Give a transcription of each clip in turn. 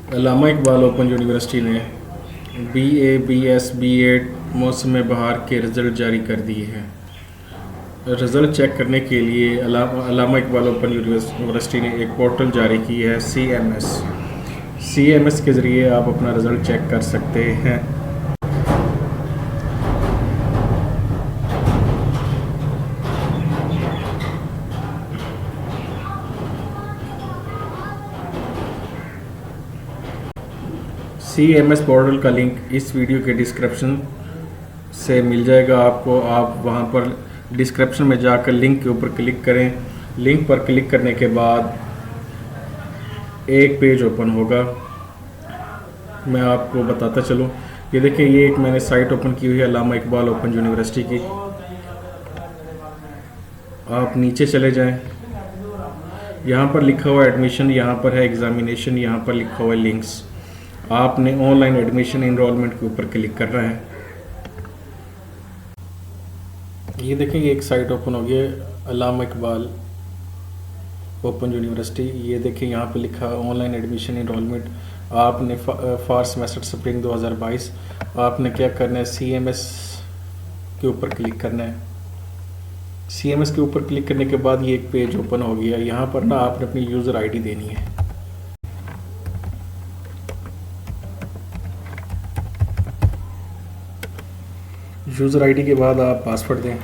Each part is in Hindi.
अल्लामा इकबाल ओपन यूनिवर्सिटी ने BA BS B.Ed मौसम बहार के रिज़ल्ट जारी कर दिए हैं। रिज़ल्ट चेक करने के लिए अल्लामा इकबाल ओपन यूनिवर्सिटी ने एक पोर्टल जारी की है CMS के ज़रिए आप अपना रिज़ल्ट चेक कर सकते हैं। CMS पोर्टल का लिंक इस वीडियो के डिस्क्रिप्शन से मिल जाएगा आपको। आप वहां पर डिस्क्रिप्शन में जाकर लिंक के ऊपर क्लिक करें। लिंक पर क्लिक करने के बाद एक पेज ओपन होगा। मैं आपको बताता चलूं, ये देखिए, ये एक मैंने साइट ओपन की हुई है अल्लामा इकबाल ओपन यूनिवर्सिटी की। आप नीचे चले जाएं, यहाँ पर लिखा हुआ एडमिशन, यहाँ पर है एग्जामिनेशन, यहाँ पर लिखा हुआ है लिंक्स। आपने ऑनलाइन एडमिशन इनरोलमेंट के ऊपर क्लिक करना है। ये देखें, ये एक साइट ओपन हो गई है अल्लामा इकबाल ओपन यूनिवर्सिटी। ये देखें, यहाँ पे लिखा है ऑनलाइन एडमिशन इनरोलमेंट। आपने फॉर सेमेस्टर स्प्रिंग 2022 आपने क्या करना है, CMS के ऊपर क्लिक करना है। CMS के ऊपर क्लिक करने के बाद ये एक पेज ओपन हो गया। यहाँ पर ना आपने अपनी यूज़र ID देनी है। यूज़र ID के बाद आप पासवर्ड दें।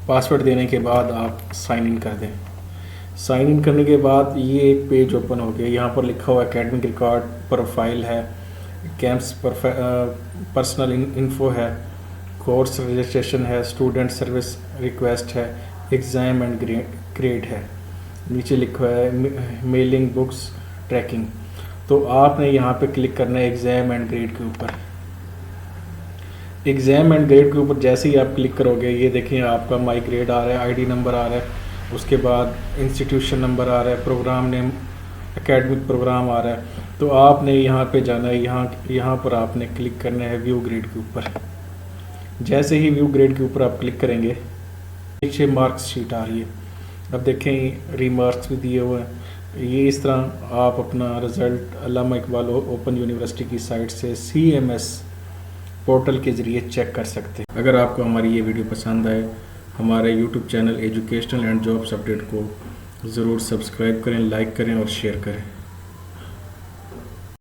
पासवर्ड देने के बाद आप साइन इन कर दें। साइन इन करने के बाद ये एक पेज ओपन हो गया। यहाँ पर लिखा हुआ एकेडमिक रिकॉर्ड, प्रोफाइल है, कैंप्स पर्सनल इन्फो है, कोर्स रजिस्ट्रेशन है, स्टूडेंट सर्विस रिक्वेस्ट है, एग्ज़ाम एंड ग्रेड है। नीचे लिखा है मेलिंग बुक्स ट्रैकिंग। तो आपने यहाँ पे क्लिक करना है एग्ज़ाम एंड ग्रेड के ऊपर। एग्ज़ाम एंड ग्रेड के ऊपर जैसे ही आप क्लिक करोगे, ये देखें आपका माई ग्रेड आ रहा है, ID नंबर आ रहा है, उसके बाद इंस्टीट्यूशन नंबर आ रहा है, प्रोग्राम नेम, एकेडमिक प्रोग्राम आ रहा है। तो आपने यहाँ पे जाना है, यहाँ पर आपने क्लिक करना है व्यू ग्रेड के ऊपर। जैसे ही व्यू ग्रेड के ऊपर आप क्लिक करेंगे, पीछे मार्क्स शीट आ रही है। अब देखें, रीमार्क्स भी दिए हुए हैं। ये इस तरह आप अपना रिज़ल्ट अल्लामा इकबाल ओपन यूनिवर्सिटी की साइट से CMS पोर्टल के ज़रिए चेक कर सकते हैं। अगर आपको हमारी ये वीडियो पसंद आए, हमारे YouTube channel educational and jobs update को ज़रूर सब्सक्राइब करें, लाइक करें और शेयर करें।